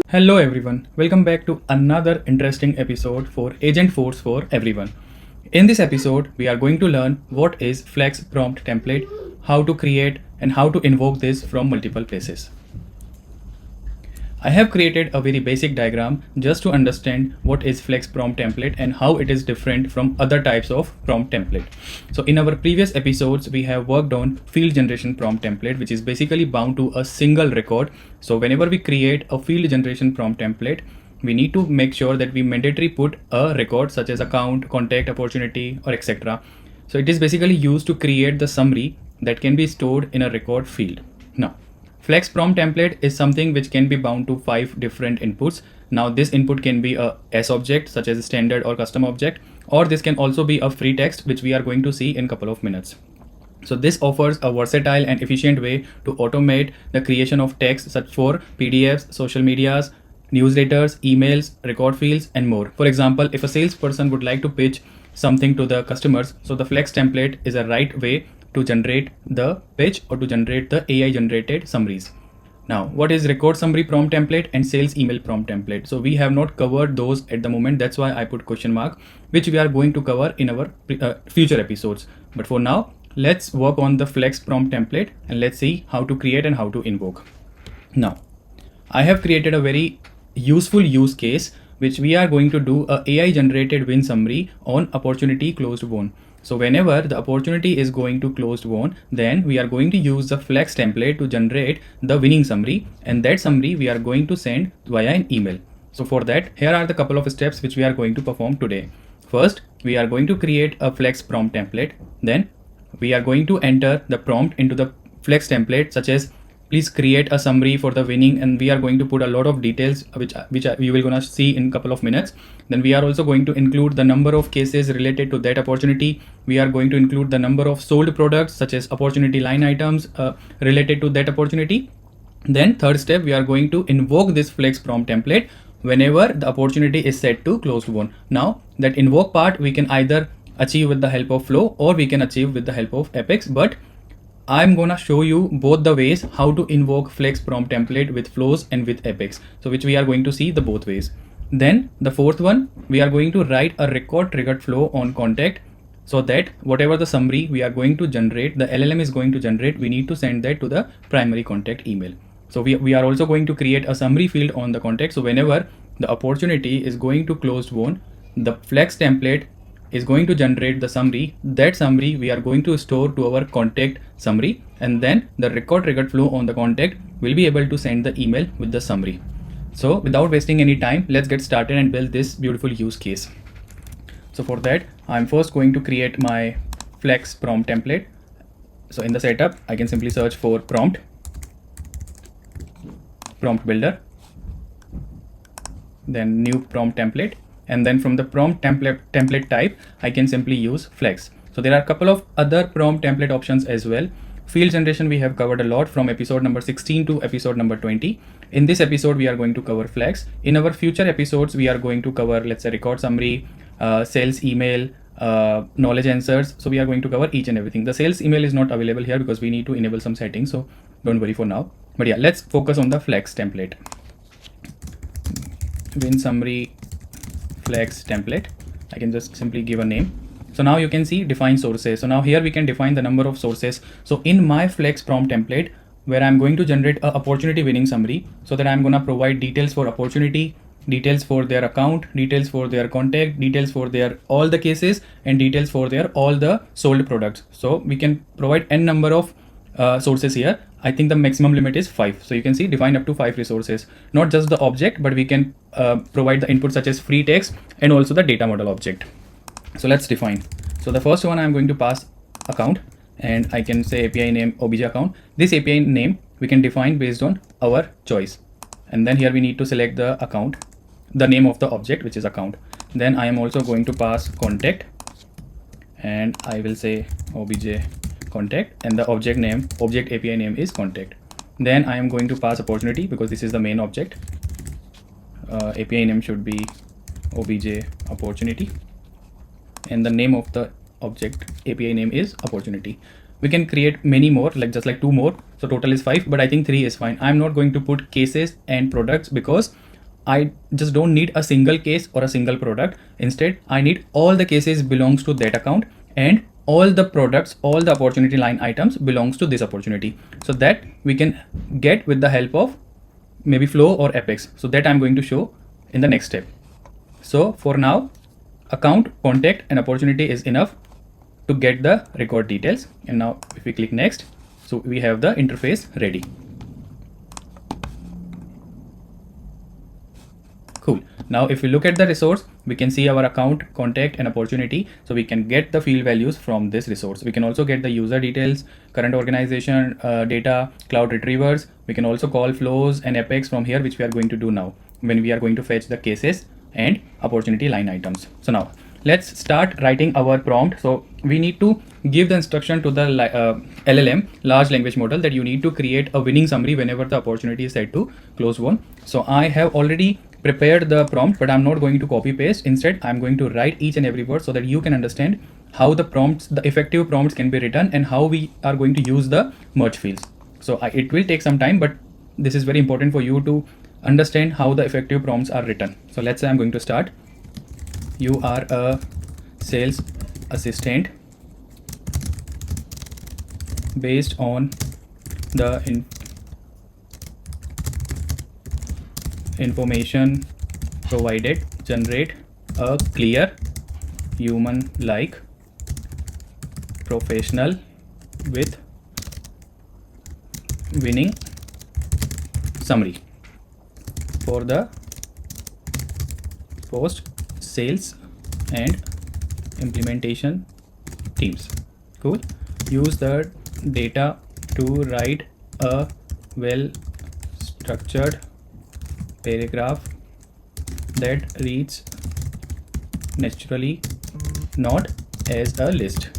Hello everyone, welcome back to another interesting episode for Agentforce for everyone. In this episode, we are going to learn what is Flex Prompt Template, how to create and how to invoke this from multiple places. I have created a very basic diagram just to understand what is Flex Prompt Template and how it is different from other types of prompt template. So in our previous episodes, we have worked on field generation prompt template, which is basically bound to a single record. So whenever we create a field generation prompt template, we need to make sure that we mandatory put a record such as account, contact, opportunity, or etc. So it is basically used to create the summary that can be stored in a record field. Now, Flex prompt template is something which can be bound to 5 different inputs. Now this input can be a S object such as a standard or custom object, or this can also be a free text, which we are going to see in a couple of minutes. So this offers a versatile and efficient way to automate the creation of text such for PDFs, social medias, newsletters, emails, record fields, and more. For example, if a salesperson would like to pitch something to the customers, so the Flex template is a right way to generate the pitch or to generate the AI generated summaries. Now, what is record summary prompt template and sales email prompt template? So we have not covered those at the moment. That's why I put question mark, which we are going to cover in our future episodes. But for now, let's work on the Flex prompt template and let's see how to create and how to invoke. Now, I have created a very useful use case, which we are going to do a AI generated win summary on opportunity closed won. So whenever the opportunity is going to closed won, then we are going to use the Flex template to generate the winning summary, and that summary we are going to send via an email. So for that, here are the couple of steps which we are going to perform today. First, we are going to create a Flex prompt template. Then we are going to enter the prompt into the Flex template, such as please create a summary for the winning, and we are going to put a lot of details which we will gonna see in a couple of minutes. Then we are also going to include the number of cases related to that opportunity. We are going to include the number of sold products such as opportunity line items related to that opportunity. Then third step, we are going to invoke this Flex prompt template whenever the opportunity is set to closed won. Now that invoke part we can either achieve with the help of Flow or we can achieve with the help of Apex, but I'm gonna show you both the ways how to invoke Flex prompt template with flows and with Apex. So which we are going to see the both ways. Then the fourth one, we are going to write a record triggered flow on contact, so that whatever the summary we are going to generate, the LLM is going to generate, we need to send that to the primary contact email. So we are also going to create a summary field on the contact. So whenever the opportunity is going to closed won, the Flex template is going to generate the summary. That summary we are going to store to our contact summary, and then the record triggered flow on the contact will be able to send the email with the summary. So without wasting any time, let's get started and build this beautiful use case. So for that, I'm first going to create my Flex prompt template. So in the setup, I can simply search for prompt builder, then new prompt template, and then from the prompt template type, I can simply use Flex. So there are a couple of other prompt template options as well. Field generation we have covered a lot from episode number 16 to episode number 20. In this episode, we are going to cover Flex. In our future episodes, we are going to cover, let's say, record summary, sales email, knowledge answers. So we are going to cover each and everything. The sales email is not available here because we need to enable some settings. So don't worry for now. But yeah, let's focus on the Flex template. Win summary Flex template. I can just simply give a name. So now you can see define sources. So now here we can define the number of sources. So in my Flex prompt template, where I'm going to generate a opportunity winning summary, so that I'm going to provide details for opportunity, details for their account, details for their contact, details for their all the cases, and details for their all the sold products. So we can provide n number of sources here. I think the maximum limit is 5. So you can see define up to 5 resources, not just the object, but we can provide the input such as free text and also the data model object. So let's define. So the first one, I'm going to pass account, and I can say API name obj account. This API name we can define based on our choice. And then here we need to select the account, the name of the object, which is account. Then I am also going to pass contact, and I will say obj contact, and the object API name is contact. Then I am going to pass opportunity because this is the main object. API name should be obj opportunity, and the name of the object API name is opportunity. we can create many more, like just like 2 more. So total is 5, but I think 3 is fine. I'm not going to put cases and products because I just don't need a single case or a single product. Instead, I need all the cases belongs to that account and all the products, all the opportunity line items belongs to this opportunity. So that we can get with the help of maybe Flow or Apex. So that I'm going to show in the next step. So for now, account, contact and opportunity is enough to get the record details. And now if we click next, so we have the interface ready. Cool. Now if we look at the resource, we can see our account, contact and opportunity. So we can get the field values from this resource. We can also get the user details, current organization, data, cloud retrievers. We can also call flows and Apex from here, which we are going to do now when we are going to fetch the cases and opportunity line items. So now let's start writing our prompt. So we need to give the instruction to the LLM, large language model, that you need to create a winning summary whenever the opportunity is set to close one. So I have already prepared the prompt, but I'm not going to copy paste. Instead, I'm going to write each and every word so that you can understand how the prompts, the effective prompts can be written and how we are going to use the merge fields. So it will take some time, but this is very important for you to understand how the effective prompts are written. So let's say I'm going to start. You are a sales assistant based on the information provided, generate a clear, human-like, professional with winning summary for the post sales and implementation teams. Cool. Use the data to write a well structured paragraph that reads naturally, not as a list.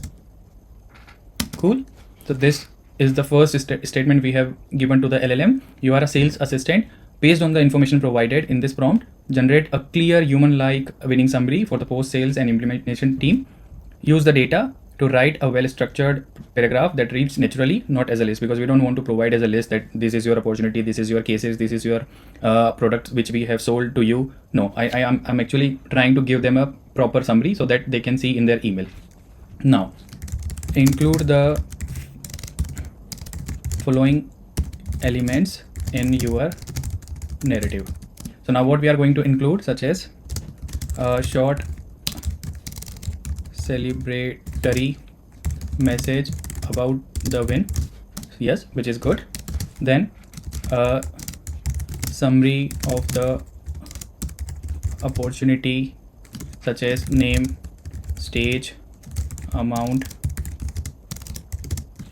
Cool. So this is the first statement we have given to the LLM. You are a sales assistant. Based on the information provided in this prompt, generate a clear human-like winning summary for the post-sales and implementation team. Use the data to write a well-structured paragraph that reads naturally, not as a list, because we don't want to provide as a list that this is your opportunity, this is your cases, this is your product which we have sold to you. No, I'm actually trying to give them a proper summary so that they can see in their email. Now, include the following elements in your narrative. So now what we are going to include, such as a short celebratory message about the win, yes, which is good. Then a summary of the opportunity, such as name, stage, amount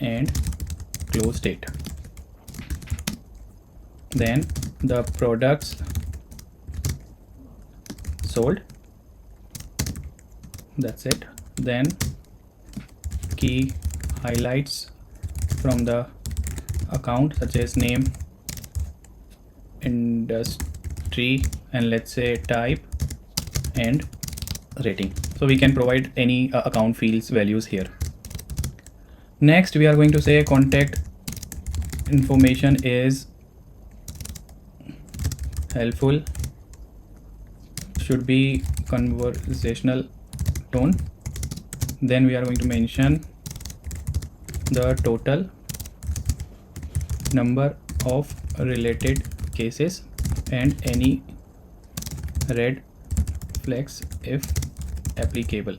and close date. Then the products sold, that's it. Then key highlights from the account, such as name, industry, and let's say type and rating. So we can provide any account fields values here. Next we are going to say contact information is helpful, should be conversational tone. Then we are going to mention the total number of related cases and any red flags if applicable.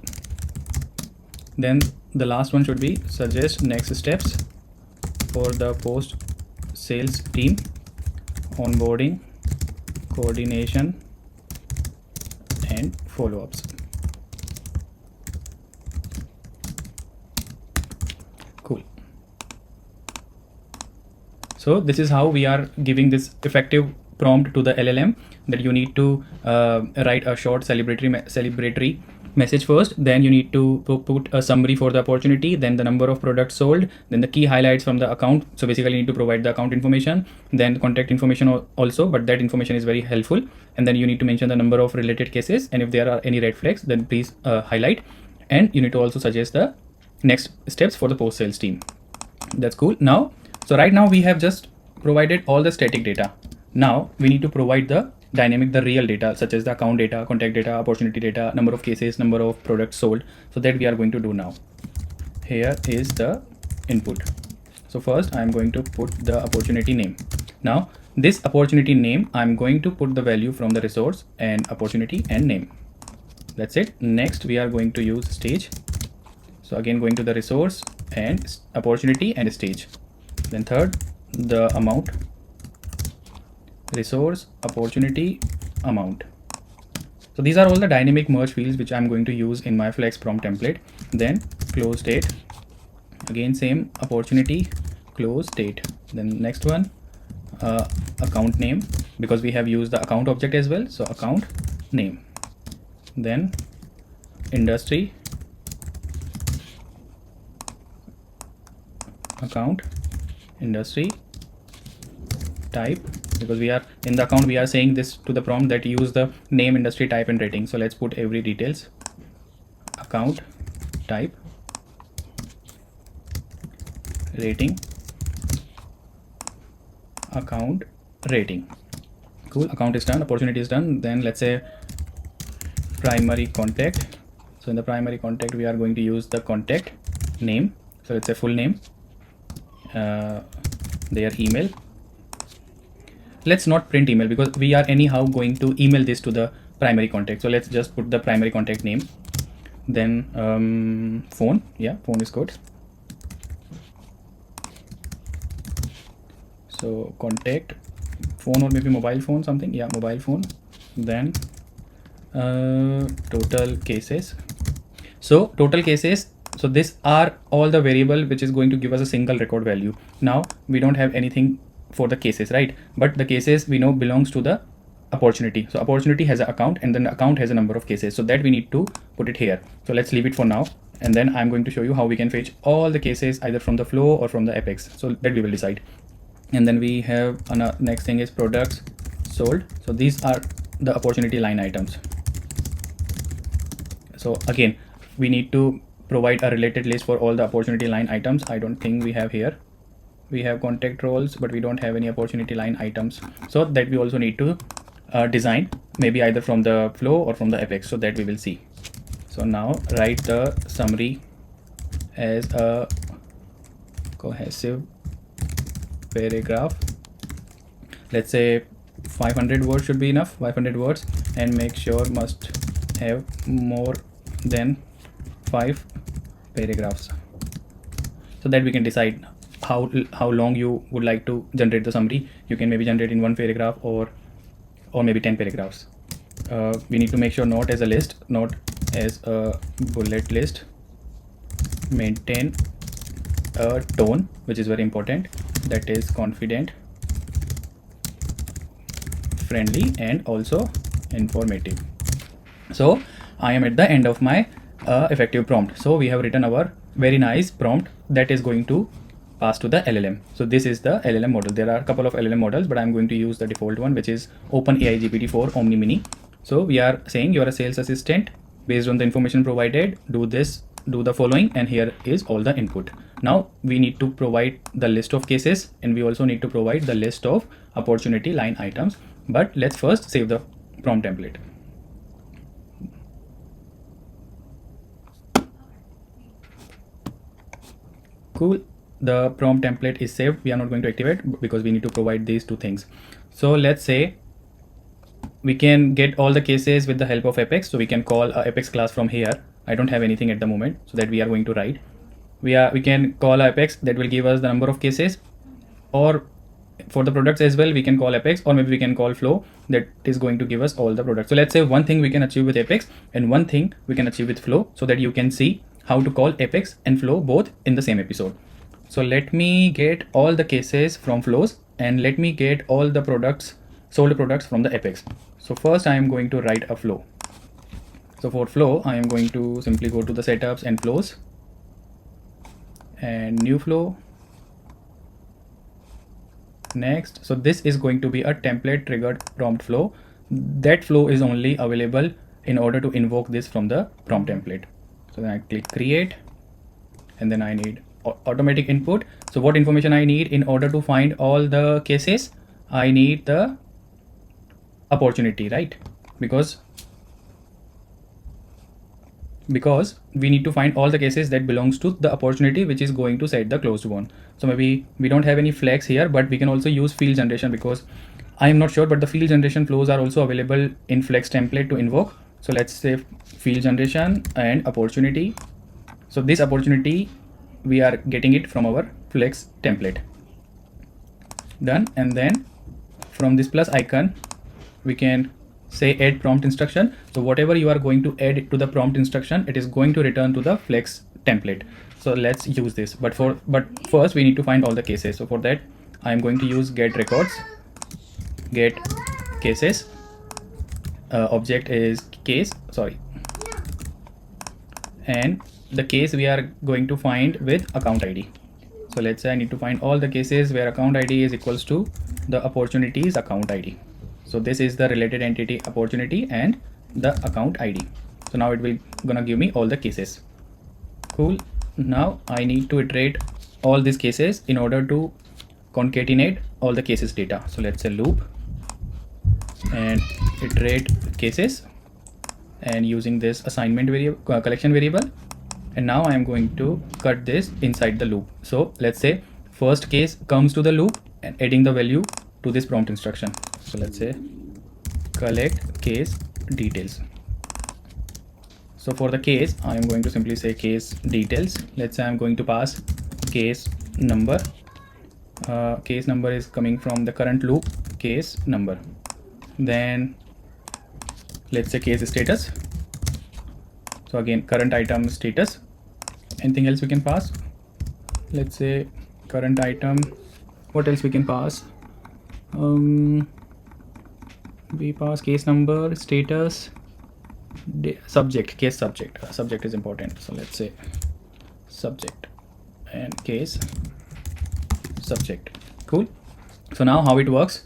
Then the last one should be suggest next steps for the post sales team, onboarding, coordination and follow-ups. Cool. So this is how we are giving this effective prompt to the LLM, that you need to write a short celebratory message first, then you need to put a summary for the opportunity, then the number of products sold, then the key highlights from the account. So basically you need to provide the account information, then contact information also, but that information is very helpful. And then you need to mention the number of related cases, and if there are any red flags, then please highlight. And you need to also suggest the next steps for the post sales team. That's cool. Now, so right now we have just provided all the static data. Now we need to provide the dynamic, the real data, such as the account data, contact data, opportunity data, number of cases, number of products sold. So that we are going to do now. Here is the input. So first I'm going to put the opportunity name. Now this opportunity name, I'm going to put the value from the resource and opportunity and name. That's it. Next we are going to use stage. So again, going to the resource and opportunity and stage. Then third, the amount, resource, opportunity, amount. So these are all the dynamic merge fields which I'm going to use in my flex prompt template. Then close date, again same opportunity, close date. Then next one, account name, because we have used the account object as well. So account name. Then industry, account, industry, type, because we are in the account, we are saying this to the prompt that use the name, industry, type and rating. So let's put every details, account, type, rating, account, rating. Cool. Account is done, opportunity is done. Then let's say primary contact. So in the primary contact we are going to use the contact name. So let's say full name, their email. Let's not print email because we are anyhow going to email this to the primary contact. So let's just put the primary contact name. Then phone. Yeah, phone is good. So contact phone, or maybe mobile phone, something. Yeah, mobile phone. Then total cases. So total cases. So these are all the variable which is going to give us a single record value. Now we don't have anything for the cases, right? But the cases we know belongs to the opportunity. So opportunity has an account and then the account has a number of cases. So that we need to put it here. So let's leave it for now. And then I'm going to show you how we can fetch all the cases either from the flow or from the Apex. So that we will decide. And then we have next thing is products sold. So these are the opportunity line items. So again, we need to provide a related list for all the opportunity line items. I don't think we have here. We have contact roles, but we don't have any opportunity line items. So that we also need to design, maybe either from the flow or from the Apex. So that we will see. So now write the summary as a cohesive paragraph. Let's say 500 words should be enough, 500 words, and make sure must have more than 5 paragraphs, so that we can decide how long you would like to generate the summary. You can maybe generate in 1 paragraph or maybe 10 paragraphs. We need to make sure not as a list, not as a bullet list. Maintain a tone, which is very important, that is confident, friendly, and also informative. So I am at the end of my effective prompt. So we have written our very nice prompt that is going to pass to the LLM. So this is the LLM model. There are a couple of LLM models, but I'm going to use the default one, which is OpenAI GPT-4 Omni Mini. So we are saying you are a sales assistant. Based on the information provided, do this, do the following, and here is all the input. Now we need to provide the list of cases, and we also need to provide the list of opportunity line items. But let's first save the prompt template. Cool. The prompt template is saved. We are not going to activate because we need to provide these two things. So let's say we can get all the cases with the help of Apex. So we can call a Apex class from here. I don't have anything at the moment, so that we are going to write. We can call Apex that will give us the number of cases, or for the products as well we can call Apex, or maybe we can call flow that is going to give us all the products. So let's say one thing we can achieve with Apex and one thing we can achieve with flow, so that you can see how to call Apex and flow both in the same episode. So let me get all the cases from flows and let me get all the products, sold products, from the Apex. So first I am going to write a flow. So for flow, I am going to simply go to the setups and flows and new flow. Next, so this is going to be a template triggered prompt flow. That flow is only available in order to invoke this from the prompt template. So then I click create, and then I need automatic input. So what information I need in order to find all the cases? I need the opportunity, right? Because we need to find all the cases that belongs to the opportunity which is going to set the closed one. So maybe we don't have any flags here, but we can also use field generation, because I am not sure, but the field generation flows are also available in flex template to invoke. So let's say field generation and opportunity. So this opportunity, we are getting it from our flex template. Done. And then from this plus icon, we can say add prompt instruction. So whatever you are going to add to the prompt instruction, it is going to return to the flex template. So let's use this. But first we need to find all the cases. So for that, I am going to use get records, get cases. Object is case, sorry. And the case we are going to find with account ID. So let's say I need to find all the cases where account ID is equals to the opportunities account ID. So this is the related entity opportunity and the account ID. So now it will gonna give me all the cases. Cool. Now I need to iterate all these cases in order to concatenate all the cases data. So let's say loop and iterate cases, and using this assignment variable, collection variable. And now I am going to cut this inside the loop. So let's say first case comes to the loop and adding the value to this prompt instruction. So let's say collect case details. So for the case, I am going to simply say case details. Let's say I'm going to pass case number. Case number is coming from the current loop case number. Then let's say case status. So again, current item status. Anything else we can pass? Let's say current item. What else we can pass? We pass case number, status, subject, case subject. Subject is important. So let's say subject and case subject. Cool. So now how it works?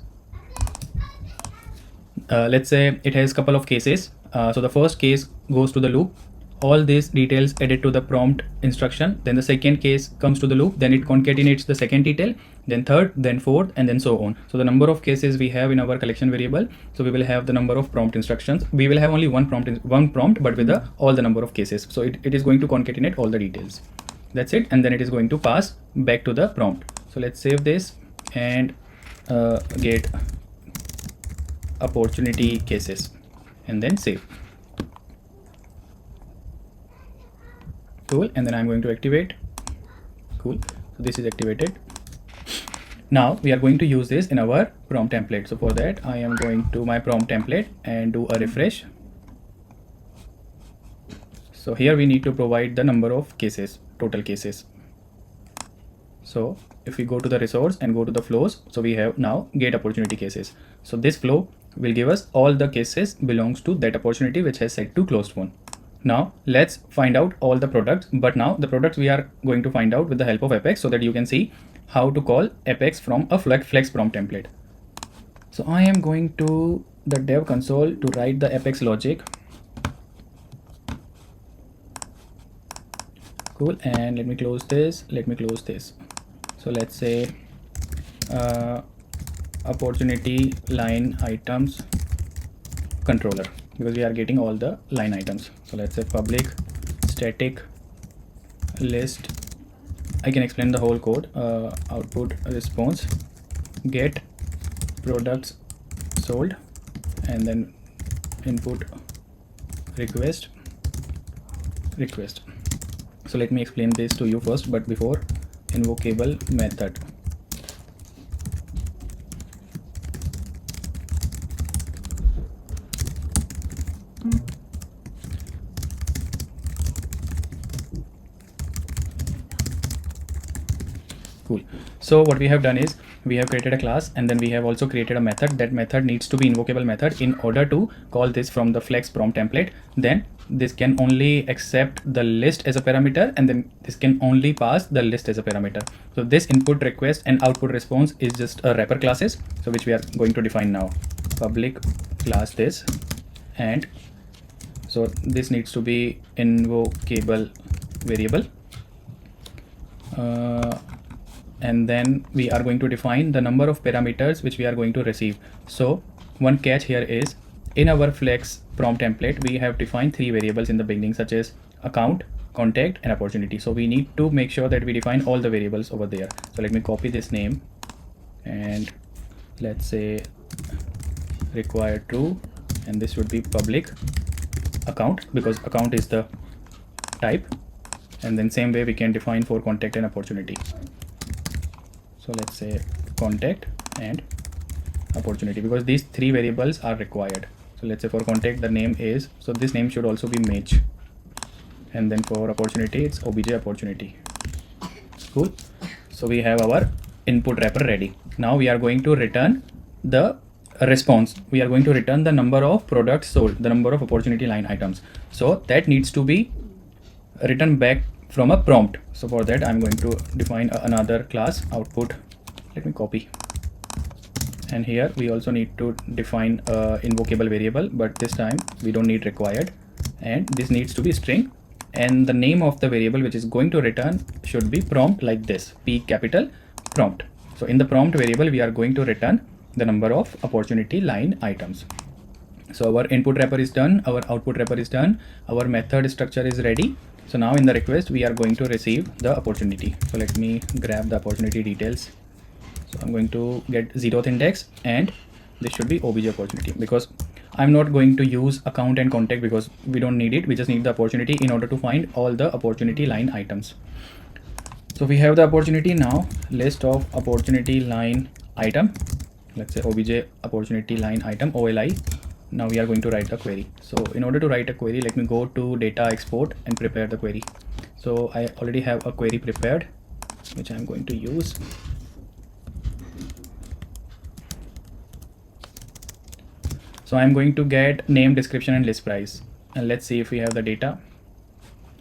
Let's say it has couple of cases. So the first case goes to the loop, all these details added to the prompt instruction. Then the second case comes to the loop, then it concatenates the second detail, then third, then fourth, and then so on. So the number of cases we have in our collection variable, so we will have the number of prompt instructions. We will have only one prompt, but with all the number of cases. So it is going to concatenate all the details. That's it. And then it is going to pass back to the prompt. So let's save this and get opportunity cases and then save. Cool. And then I'm going to activate. Cool. So this is activated. Now we are going to use this in our prompt template. So for that, I am going to my prompt template and do a refresh. So here we need to provide the number of cases, total cases. So if we go to the resource and go to the flows, so we have now get opportunity cases. So this flow will give us all the cases belongs to that opportunity which has set to closed one. Now let's find out all the products, but now the products we are going to find out with the help of Apex, so that you can see how to call Apex from a flex prompt template. So I am going to the dev console to write the Apex logic. Cool. And let me close this. So let's say opportunity line items controller, because we are getting all the line items. So let's say public static list. I can explain the whole code. Output response get products sold, and then input request. So let me explain this to you first, but before, invocable method. Cool. So what we have done is we have created a class, and then we have also created a method. That method needs to be invocable method in order to call this from the flex prompt template. Then this can only accept the list as a parameter, and then this can only pass the list as a parameter. So this input request and output response is just a wrapper classes, so which we are going to define now. Public class this, and so this needs to be invocable variable. and then we are going to define the number of parameters which we are going to receive. So one catch here is, in our flex prompt template we have defined 3 variables in the beginning, such as account, contact and opportunity. So we need to make sure that we define all the variables over there. So let me copy this name and let's say require true, and this would be public account because account is the type, and then same way we can define for contact and opportunity. So let's say contact and opportunity because these 3 variables are required. So let's say for contact the name is, so this name should also be match, and then for opportunity it's obj opportunity. Cool. So we have our input wrapper ready. Now we are going to return the response. We are going to return the number of products sold, the number of opportunity line items. So that needs to be written back from a prompt. So for that I'm going to define another class output. Let me copy, and here we also need to define a invocable variable, but this time we don't need required, and this needs to be string, and the name of the variable which is going to return should be prompt like this, P capital prompt. So in the prompt variable we are going to return the number of opportunity line items. So our input wrapper is done, our output wrapper is done, our method structure is ready. So now in the request we are going to receive the opportunity. So let me grab the opportunity details. So I'm going to get 0th index, and this should be obj opportunity because I'm not going to use account and contact because we don't need it. We just need the opportunity in order to find all the opportunity line items. So we have the opportunity. Now list of opportunity line item, let's say obj opportunity line item OLI. Now we are going to write a query. So in order to write a query, let me go to data export and prepare the query. So I already have a query prepared which I'm going to use. So I'm going to get name, description and list price, and let's see if we have the data.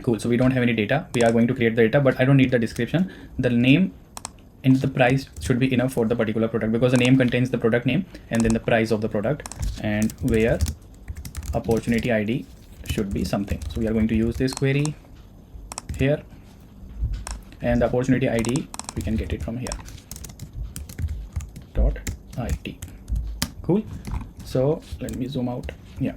Cool. So we don't have any data. We are going to create the data, but I don't need the description. The name and the price should be enough for the particular product because the name contains the product name and then the price of the product, and where opportunity ID should be something. So we are going to use this query here, and the opportunity ID we can get it from here dot IT. Cool. So let me zoom out. Yeah.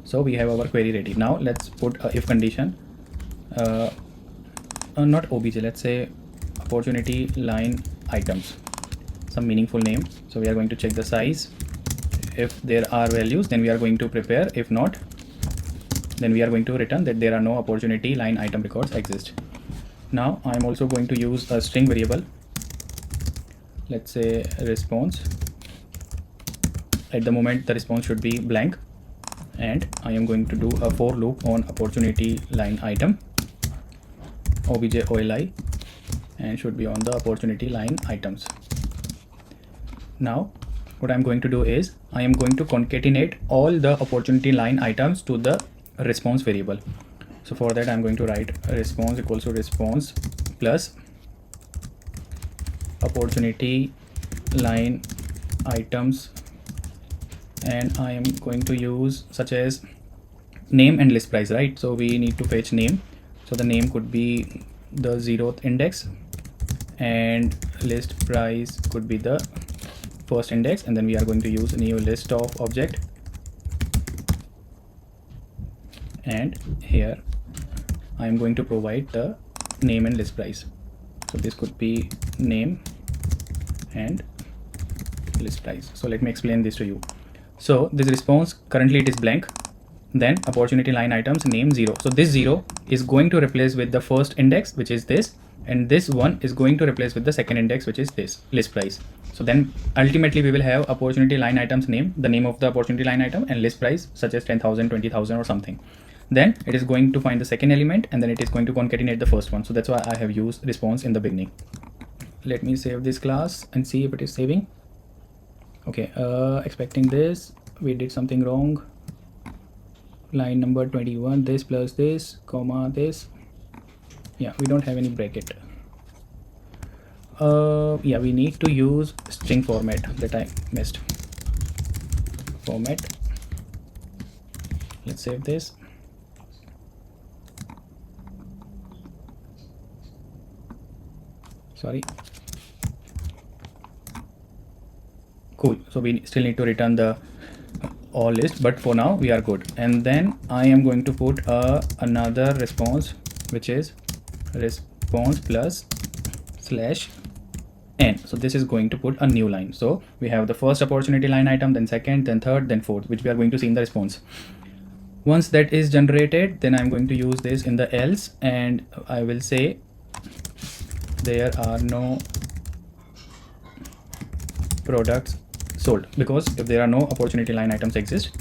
So we have our query ready. Now let's put a if condition. Not obj, let's say opportunity line items, some meaningful name. So we are going to check the size. If there are values, then we are going to prepare. If not, then we are going to return that there are no opportunity line item records exist. Now I'm also going to use a string variable. Let's say response. At the moment the response should be blank, and I am going to do a for loop on opportunity line item obj OLI, and should be on the opportunity line items. Now what I'm going to do is I am going to concatenate all the opportunity line items to the response variable. So for that I'm going to write response equals to response plus opportunity line items, and I am going to use such as name and list price, right? So we need to fetch name. So the name could be the 0th index, and list price could be the first index, and then we are going to use a new list of object, and here I am going to provide the name and list price. So this could be name and list price. So let me explain this to you. So this response currently it is blank, then opportunity line items name 0. So this 0 is going to replace with the first index, which is this, and this 1 is going to replace with the second index, which is this list price. So then ultimately we will have opportunity line items name, the name of the opportunity line item, and list price such as 10,000, 20,000 or something. Then it is going to find the second element, and then it is going to concatenate the first one. So that's why I have used response in the beginning. Let me save this class and see if it is saving. Okay, expecting this, we did something wrong. Line number 21, this plus this comma this. Yeah, we don't have any bracket. Yeah, we need to use string format that I missed. Format. Let's save this. sorry. Cool. So we still need to return the all list, but for now we are good. And then I am going to put another response, which is response plus slash n. So this is going to put a new line. So we have the first opportunity line item, then second, then third, then fourth, which we are going to see in the response. Once that is generated, then I'm going to use this in the else, and I will say there are no products sold, because if there are no opportunity line items exist,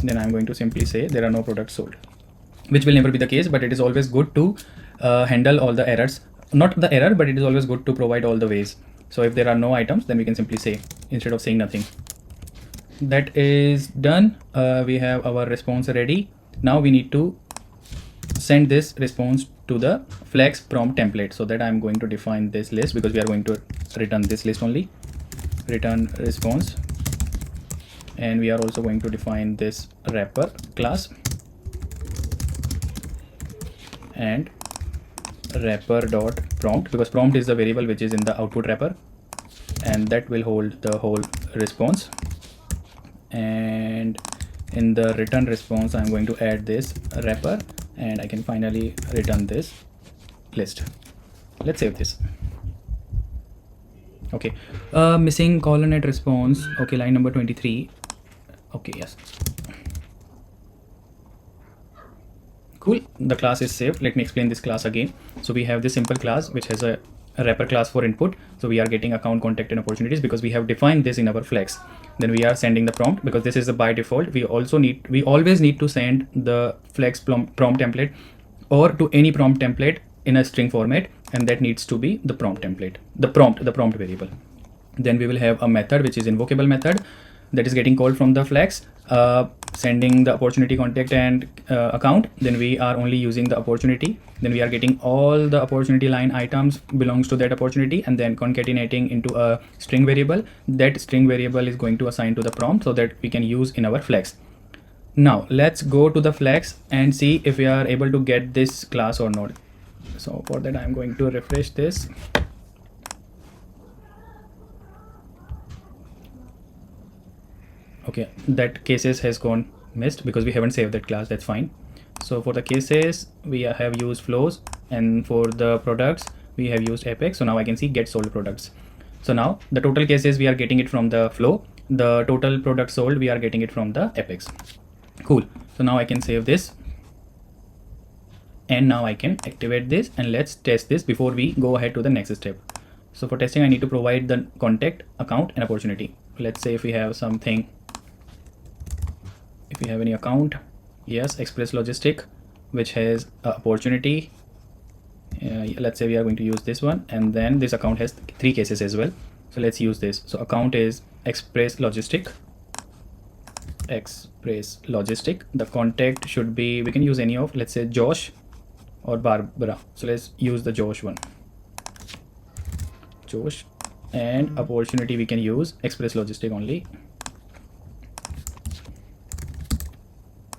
then I'm going to simply say there are no products sold, which will never be the case, but it is always good to handle all the errors. Not the error, but it is always good to provide all the ways. So if there are no items, then we can simply say instead of saying nothing. That is done. We have our response ready. Now we need to send this response to the flex prompt template. So that I'm going to define this list, because we are going to return this list only. Return response, and we are also going to define this wrapper class and wrapper dot prompt, because prompt is the variable which is in the output wrapper, and that will hold the whole response. And in the return response, I'm going to add this wrapper, and I can finally return this list. Let's save this. Okay, missing colon at response. Okay, line number 23. Okay, yes. Cool, the class is saved. Let me explain this class again. So we have this simple class which has a wrapper class for input. So we are getting account, contact, and opportunities because we have defined this in our flex. Then we are sending the prompt, because this is the by default. We always need to send the flex prompt template or to any prompt template in a string format, and that needs to be the prompt template, the prompt variable. Then we will have a method which is invocable method that is getting called from the flex, sending the opportunity, contact, and account. Then we are only using the opportunity. Then we are getting all the opportunity line items belongs to that opportunity, and then concatenating into a string variable. That string variable is going to assign to the prompt so that we can use in our flex. Now let's go to the flex and see if we are able to get this class or not. So for that, I'm going to refresh this. Okay, that cases has gone missed because we haven't saved that class. That's fine. So for the cases, we have used flows, and for the products, we have used apex. So now I can see get sold products. So now the total cases, we are getting it from the flow. The total products sold, we are getting it from the apex. Cool. So now I can save this, and now I can activate this, and let's test this before we go ahead to the next step. So for testing, I need to provide the contact, account, and opportunity. Let's say if we have something, if we have any account, yes, express logistic, which has opportunity. Let's say we are going to use this one, and then this account has 3 cases as well. So let's use this. So account is express logistic. The contact should be, we can use any of, let's say Josh or Barbara. So let's use the Josh one. Josh. And opportunity, we can use express logistic only.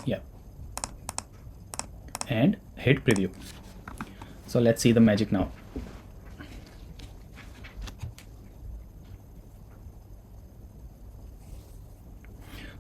Yeah. And hit preview. So let's see the magic now.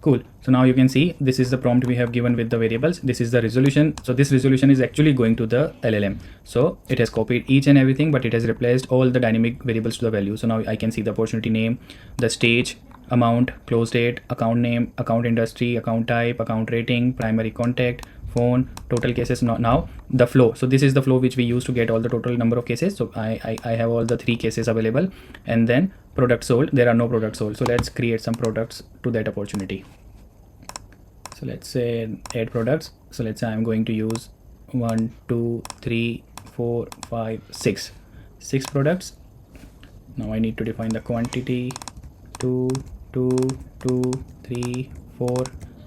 Cool. So now you can see this is the prompt we have given with the variables. This is the resolution. So this resolution is actually going to the LLM. So it has copied each and everything, but it has replaced all the dynamic variables to the value. So now I can see the opportunity name, the stage, amount, close date, account name, account industry, account type, account rating, primary contact, phone, total cases. Now the flow. So this is the flow which we use to get all the total number of cases. So I have all the 3 cases available, and then product sold, there are no products sold. So let's create some products to that opportunity. So let's say add products. So let's say I'm going to use 1, 2, 3, 4, 5, 6 products. Now I need to define the quantity 2, 2, 2, 3, 4,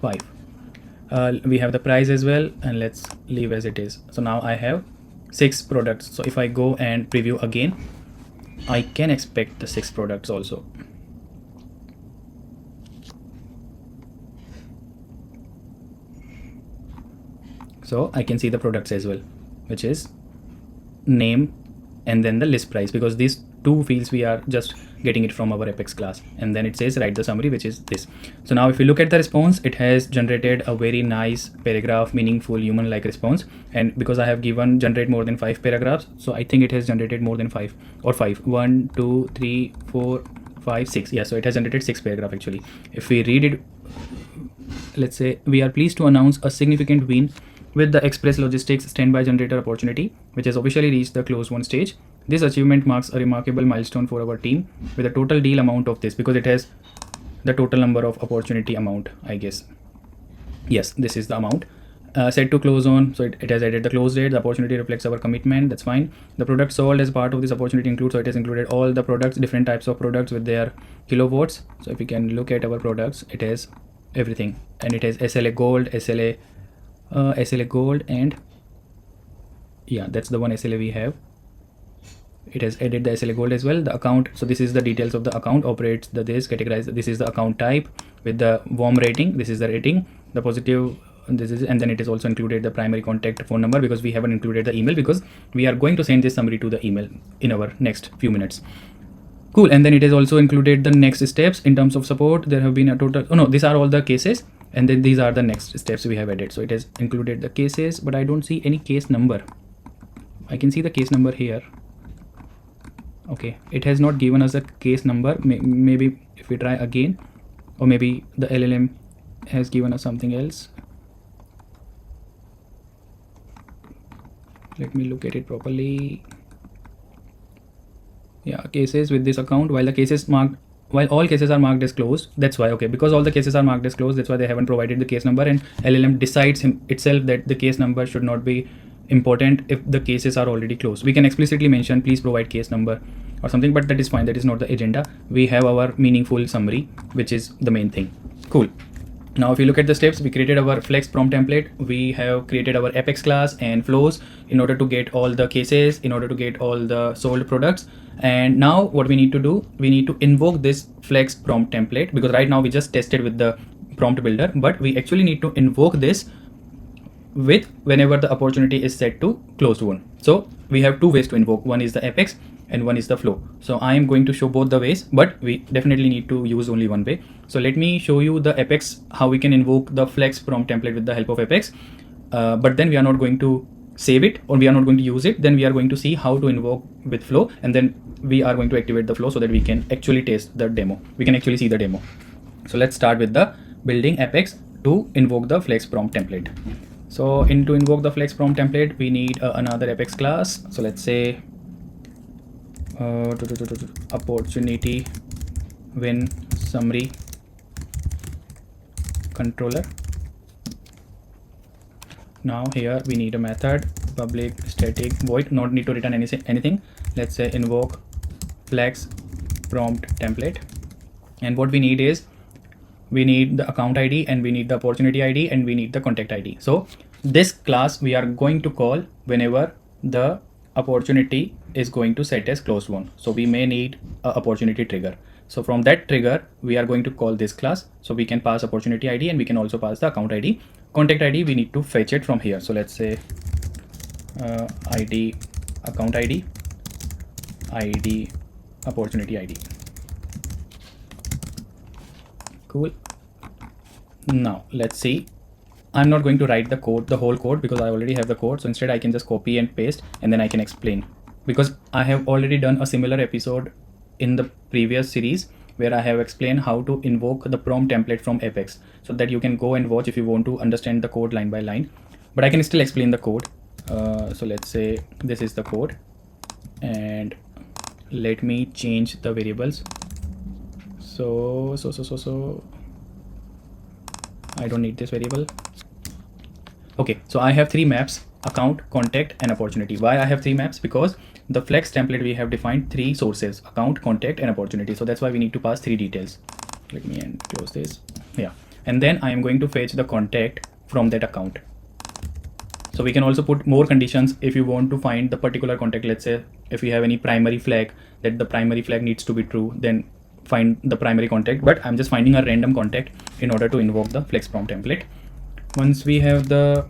5. We have the price as well, and let's leave as it is. So now I have 6 products. So if I go and preview again, I can expect the 6 products also. So I can see the products as well, which is name, and then the list price, because these two fields we are just getting it from our apex class. And then it says write the summary, which is this. So now if you look at the response, it has generated a very nice paragraph, meaningful human like response. And because I have given generate more than 5 paragraphs, so I think it has generated more than 5 or 5. 1 2 3 4 5 6. Yeah, so it has generated 6 paragraph actually. If we read it, let's say we are pleased to announce a significant win with the Express Logistics standby generator opportunity, which has officially reached the closed won stage. This achievement marks a remarkable milestone for our team with a total deal amount of this, because it has the total number of opportunity amount, I guess. Yes, this is the amount. Set to close on, so it has added the close date. The opportunity reflects our commitment, that's fine. The product sold as part of this opportunity includes, so it has included all the products, different types of products with their kilowatts. So if we can look at our products, it has everything, and it has SLA gold, SLA gold, and yeah, that's the one SLA we have. It has added the SLA gold as well. The account, so this is the details of the account, operates the this, categorized, this is the account type with the warm rating, this is the rating, the positive, this is, and then it is also included the primary contact phone number, because we haven't included the email, because we are going to send this summary to the email in our next few minutes. Cool. And then it has also included the next steps in terms of support. There have been a total, oh no, these are all the cases, and then these are the next steps we have added. So it has included the cases, but I don't see any case number. I can see the case number here. Okay, it has not given us a case number. Maybe if we try again, or maybe the LLM has given us something else. Let me look at it properly. Yeah, cases with this account, while all cases are marked as closed, that's why. Okay, because all the cases are marked as closed, that's why they haven't provided the case number, and LLM decides itself that the case number should not be important if the cases are already closed. We can explicitly mention please provide case number or something, but that is fine, that is not the agenda. We have our meaningful summary, which is the main thing. Cool. Now if you look at the steps, we created our flex prompt template, we have created our apex class and flows in order to get all the cases, in order to get all the sold products. And now what we need to do, we need to invoke this flex prompt template, because right now we just tested with the prompt builder, but we actually need to invoke this with whenever the opportunity is set to closed won. So we have two ways to invoke, one is the apex and one is the flow. So I am going to show both the ways, but we definitely need to use only one way. So let me show you the apex, how we can invoke the flex prompt template with the help of apex. But then we are not going to save it, or we are not going to use it. Then we are going to see how to invoke with flow, and then we are going to activate the flow so that we can actually test the demo. We can actually see the demo. So let's start with the building apex to invoke the flex prompt template. So to invoke the flex prompt template, we need another apex class. So let's say opportunity win summary controller. Now here we need a method, public static void, not need to return anything. Let's say invoke flex prompt template, and what we need is, we need the account ID, and we need the opportunity ID, and we need the contact ID. So this class we are going to call whenever the opportunity is going to set as closed won. So we may need a opportunity trigger. So from that trigger, we are going to call this class. So we can pass opportunity ID, and we can also pass the account ID. Contact ID, we need to fetch it from here. So let's say ID, account ID, ID, opportunity ID. Cool. Now let's see. I'm not going to write the code, the whole code, because I already have the code. So instead I can just copy and paste, and then I can explain, because I have already done a similar episode in the previous series where I have explained how to invoke the prompt template from Apex, so that you can go and watch if you want to understand the code line by line. But I can still explain the code. So let's say this is the code, and let me change the variables. So I don't need this variable. Okay, so I have three maps: account, contact, and opportunity. Why I have three maps? Because the flex template we have defined three sources: account, contact, and opportunity. So that's why we need to pass three details. Let me close this. Yeah, and then I am going to fetch the contact from that account. So we can also put more conditions if you want to find the particular contact. Let's say if we have any primary flag, that the primary flag needs to be true, then find the primary contact. But I'm just finding a random contact in order to invoke the flex prompt template. Once we have the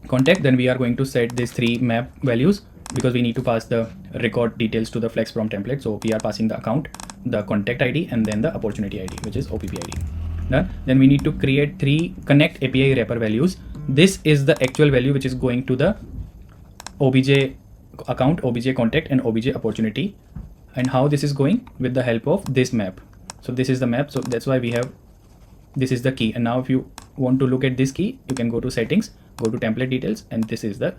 contact, then we are going to set these three map values. because we need to pass the record details to the flex prompt template. So we are passing the account, the contact ID, and then the opportunity ID, which is OPP ID. Done. Then we need to create 3 connect API wrapper values. This is the actual value which is going to the OBJ account, OBJ contact, and OBJ opportunity. And how this is going with the help of this map. So this is the map. So that's why we have, this is the key. And now if you want to look at this key, you can go to settings, go to template details, and this is the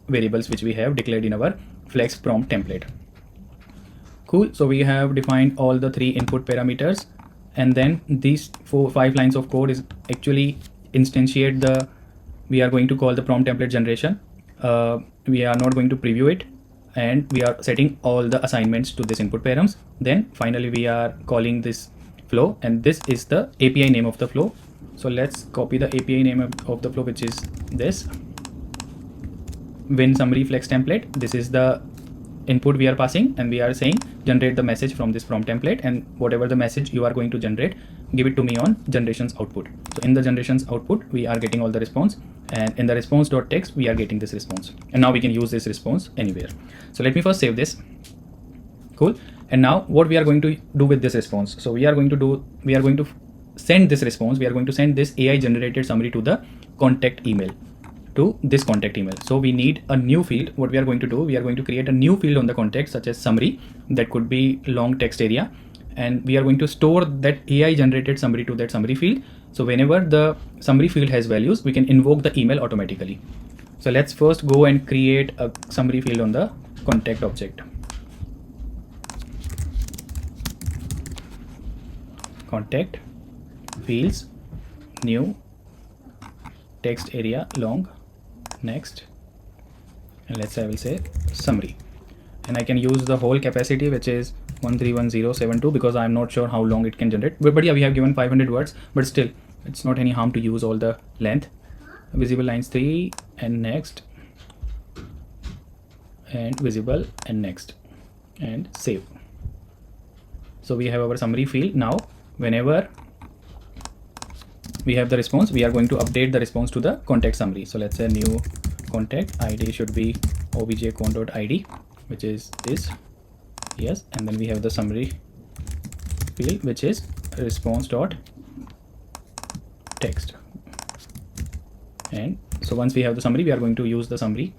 variables which we have declared in our flex prompt template. Cool. So we have defined all the 3 input parameters, and then these 5 lines of code is actually instantiate the, we are going to call the prompt template generation. We are not going to preview it, and we are setting all the assignments to this input params. Then finally we are calling this flow, and this is the API name of the flow. So let's copy the API name of the flow, which is this win summary flex template. This is the input we are passing, and we are saying generate the message from this prompt template, and whatever the message you are going to generate, give it to me on generations output. So in the generations output, we are getting all the response, and in the response.text, we are getting this response. And now we can use this response anywhere. So let me first save this. Cool. And now what we are going to do with this response? So we are going to send this response. We are going to send this AI generated summary to the contact email, to this contact email. So we need a new field. What we are going to do, we are going to create a new field on the contact, such as summary, that could be long text area, and we are going to store that AI generated summary to that summary field. So whenever the summary field has values, we can invoke the email automatically. So let's first go and create a summary field on the contact object. Contact fields, new text area, long, next, and let's say I will say summary, and I can use the whole capacity, which is 131072, because I'm not sure how long it can generate. But yeah, we have given 500 words, but still it's not any harm to use all the length. Visible lines 3, and next, and visible, and next, and save. So we have our summary field. Now whenever we have the response, we are going to update the response to the contact summary. So let's say new contact ID should be objcon.id, which is this. Yes. And then we have the summary field, which is response.text. And so once we have the summary, we are going to use the summary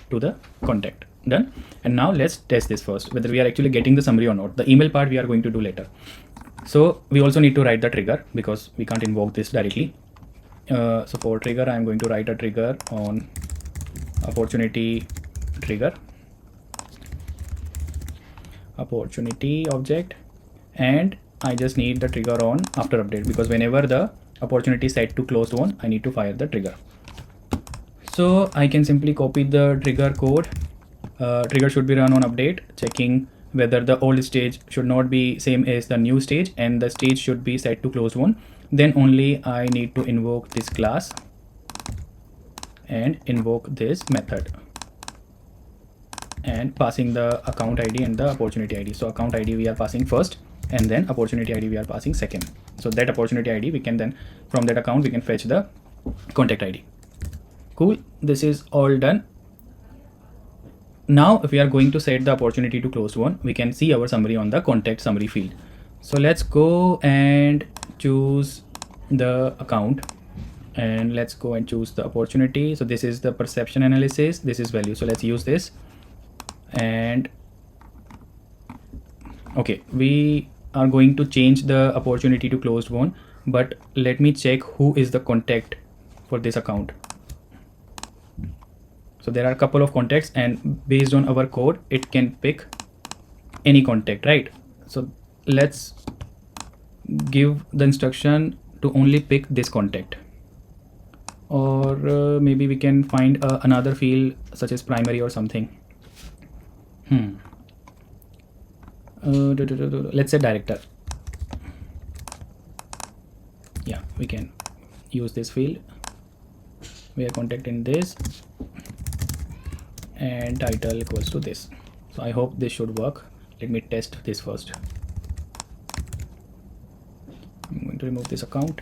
to the contact. Done. And now let's test this first, whether we are actually getting the summary or not. The email part we are going to do later. So we also need to write the trigger, because we can't invoke this directly. So for trigger, I'm going to write a trigger on opportunity trigger, opportunity object, and I just need the trigger on after update, because whenever the opportunity is set to closed one, I need to fire the trigger. So I can simply copy the trigger code. Trigger should be run on update, checking whether the old stage should not be same as the new stage, and the stage should be set to closed one. Then only I need to invoke this class and invoke this method, and passing the account ID and the opportunity ID. So account ID we are passing first, and then opportunity ID we are passing second. So that opportunity ID, we can then, from that account, we can fetch the contact ID. Cool. This is all done. Now if we are going to set the opportunity to closed one, we can see our summary on the contact summary field. So let's go and choose the account, and let's go and choose the opportunity. So this is the perception analysis, this is value. So let's use this. And okay, we are going to change the opportunity to closed one, but let me check who is the contact for this account. So there are a couple of contacts, and based on our code, it can pick any contact, right? So let's give the instruction to only pick this contact, or maybe we can find another field such as primary or something. Let's say director. Yeah, we can use this field. We are contacting this, and title equals to this. So I hope this should work. Let me test this first. I'm going to remove this account.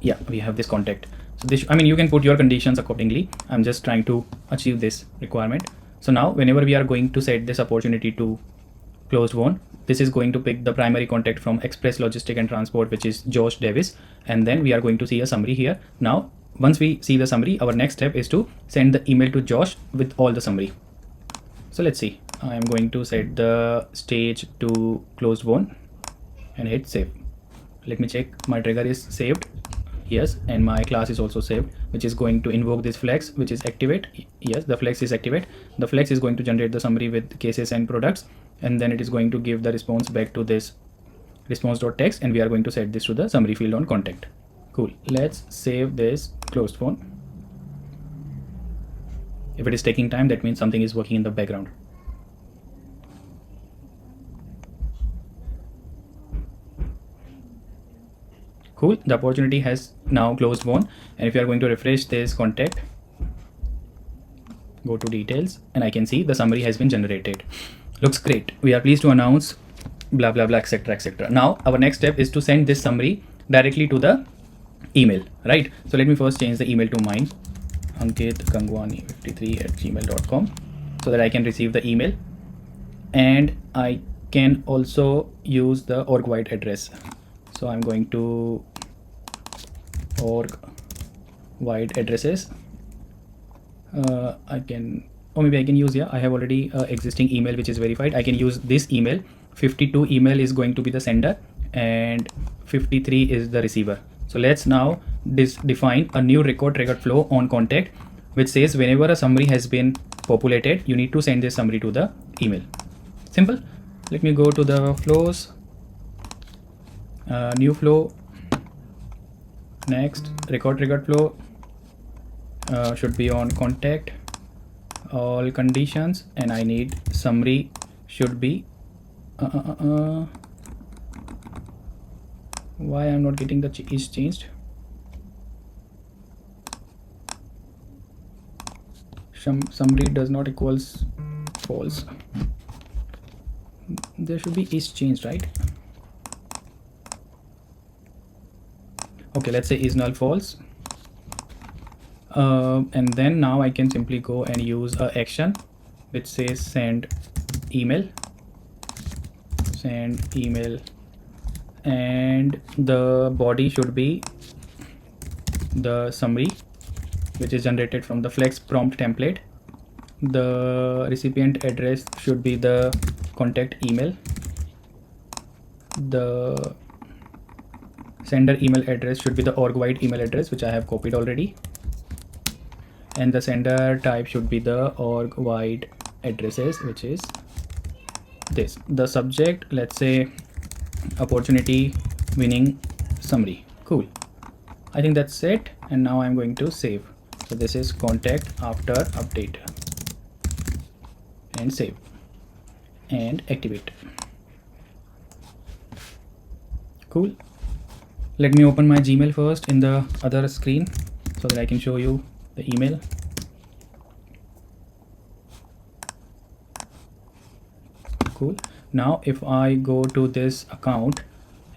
Yeah, we have this contact. So this, I mean, you can put your conditions accordingly. I'm just trying to achieve this requirement. So now whenever we are going to set this opportunity to closed one, this is going to pick the primary contact from Express Logistic and Transport, which is Josh Davis, and then we are going to see a summary here. Now once we see the summary, our next step is to send the email to Josh with all the summary. So let's see, I am going to set the stage to closed one and hit save. Let me check my trigger is saved. Yes, and my class is also saved, which is going to invoke this flex, which is activate. Yes, the flex is activate. The flex is going to generate the summary with cases and products, and then it is going to give the response back to this response.text, and we are going to set this to the summary field on contact. Cool. Let's save this closed phone. If it is taking time, that means something is working in the background. Cool, the opportunity has now closed one, and if you are going to refresh this contact, go to details, and I can see the summary has been generated. Looks great. We are pleased to announce blah blah blah, etc etc. Now our next step is to send this summary directly to the email, right? So let me first change the email to mine, ankitgangwani53@gmail.com, so that I can receive the email, and I can also use the org wide address. So I'm going to org wide addresses. I can, or maybe I can use, yeah, I have already existing email which is verified. I can use this email. 52 email is going to be the sender and 53 is the receiver. So let's now define a new record triggered flow on contact, which says whenever a summary has been populated, you need to send this summary to the email. Simple. Let me go to the flows. New flow, next record triggered flow should be on contact, all conditions, and I need summary should be why I'm not getting the is changed. Summary does not equals false. There should be is changed, right? Okay, let's say is null false, and then now I can simply go and use a action which says send email, and the body should be the summary which is generated from the flex prompt template. The recipient address should be the contact email. The sender email address should be the org wide email address, which I have copied already, and the sender type should be the org wide addresses, which is this. The subject, let's say opportunity winning summary. Cool, I think that's it, and now I'm going to save. So this is contact after update, and save and activate. Cool. Let me open my Gmail first in the other screen so that I can show you the email. Cool. Now if I go to this account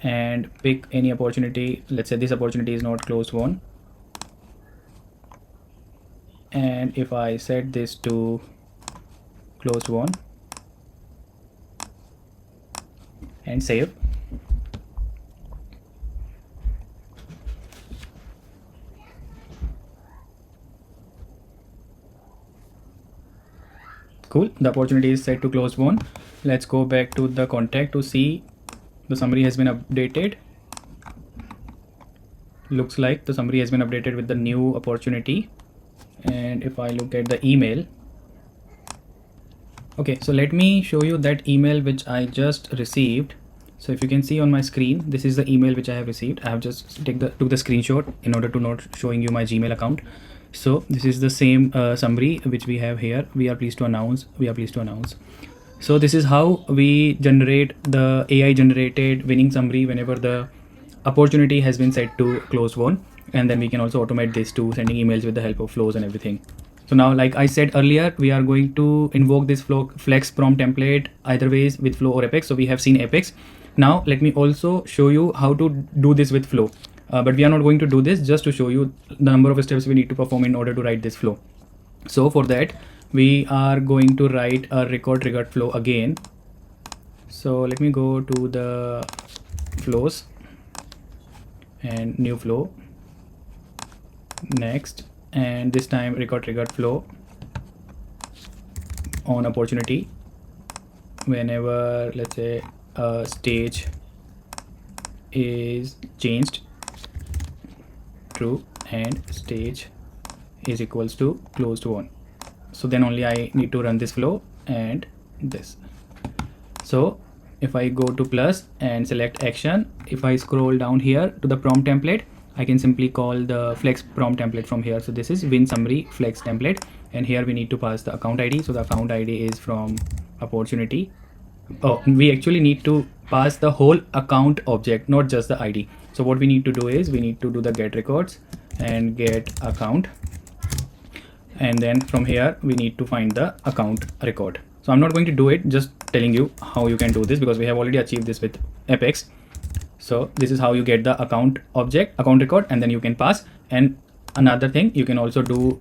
and pick any opportunity, let's say this opportunity is not closed one, and if I set this to closed one and save, cool, the opportunity is set to closed one. Let's go back to the contact to see the summary has been updated. Looks like the summary has been updated with the new opportunity. And if I look at the email, okay, so let me show you that email which I just received. So if you can see on my screen, this is the email which I have received. I have just took the screenshot in order to not showing you my Gmail account. So this is the same summary which we have here. We are pleased to announce. So this is how we generate the AI generated winning summary whenever the opportunity has been set to close one, and then we can also automate this to sending emails with the help of flows and everything. So now, like I said earlier, we are going to invoke this flow flex prompt template either ways with flow or apex. So we have seen apex. Now let me also show you how to do this with flow. But we are not going to do this, just to show you the number of steps we need to perform in order to write this flow. So for that, we are going to write a record triggered flow again. So let me go to the flows and new flow, next, and this time record triggered flow on opportunity. Whenever, let's say, a stage is changed, true, and stage is equals to closed one, so then only I need to run this flow and this. So if I go to plus and select action, if I scroll down here to the prompt template, I can simply call the flex prompt template from here. So this is win summary flex template, and here we need to pass the account ID. So the account ID is from opportunity. Oh, we actually need to pass the whole account object, not just the ID. So what we need to do is we need to do the get records and get account, and then from here we need to find the account record. So I'm not going to do it, just telling you how you can do this because we have already achieved this with Apex. So this is how you get the account object, account record, and then you can pass. And another thing, you can also do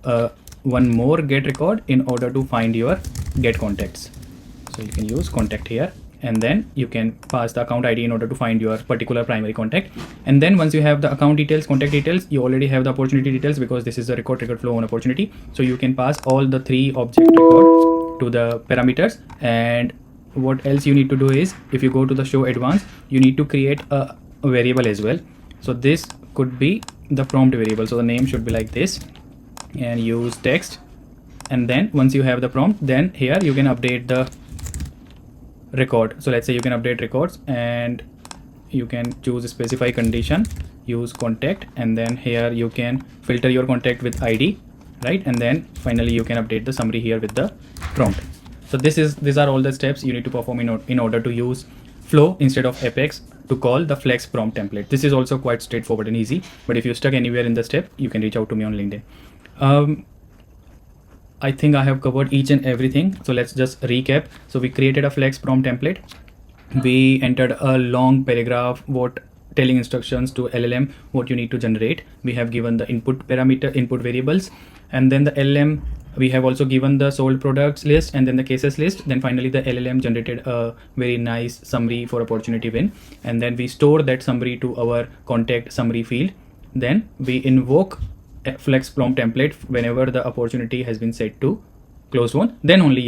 one more get record in order to find your get contacts. So you can use contact here, and then you can pass the account ID in order to find your particular primary contact. And then once you have the account details, contact details, you already have the opportunity details because this is the record triggered flow on opportunity. So you can pass all the three object record to the parameters. And what else you need to do is, if you go to the show advanced, you need to create a variable as well. So this could be the prompt variable. So the name should be like this, and use text. And then once you have the prompt, then here you can update the record. So let's say you can update records, and you can choose a specify condition, use contact, and then here you can filter your contact with ID, right? And then finally you can update the summary here with the prompt. So these are all the steps you need to perform in order to use flow instead of Apex to call the flex prompt template. This is also quite straightforward and easy, but if you're stuck anywhere in the step, you can reach out to me on LinkedIn. I think I have covered each and everything. So let's just recap. So we created a flex prompt template. We entered a long paragraph, telling instructions to LLM what you need to generate. We have given the input parameter, input variables, and then the LLM, we have also given the sold products list and then the cases list. Then finally the LLM generated a very nice summary for opportunity win, and then we store that summary to our contact summary field. Then we invoke flex prompt template whenever the opportunity has been set to close one, then only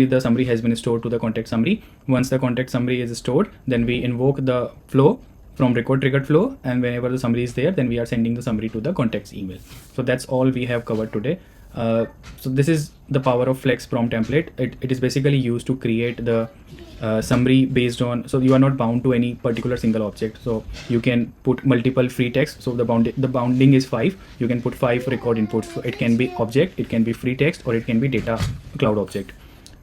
the summary has been stored to the contact summary. Once the contact summary is stored, then we invoke the flow from record triggered flow, and whenever the summary is there, then we are sending the summary to the contact's email. So that's all we have covered today. So this is the power of flex prompt template. It is basically used to create the summary based on, so you are not bound to any particular single object. So you can put multiple free text. So the bounding is 5. You can put 5 record inputs. So it can be object, it can be free text, or it can be data cloud object.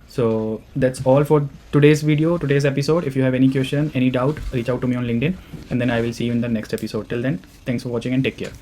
So that's all for today's episode. If you have any question, any doubt, reach out to me on LinkedIn, and then I will see you in the next episode. Till then, thanks for watching and take care.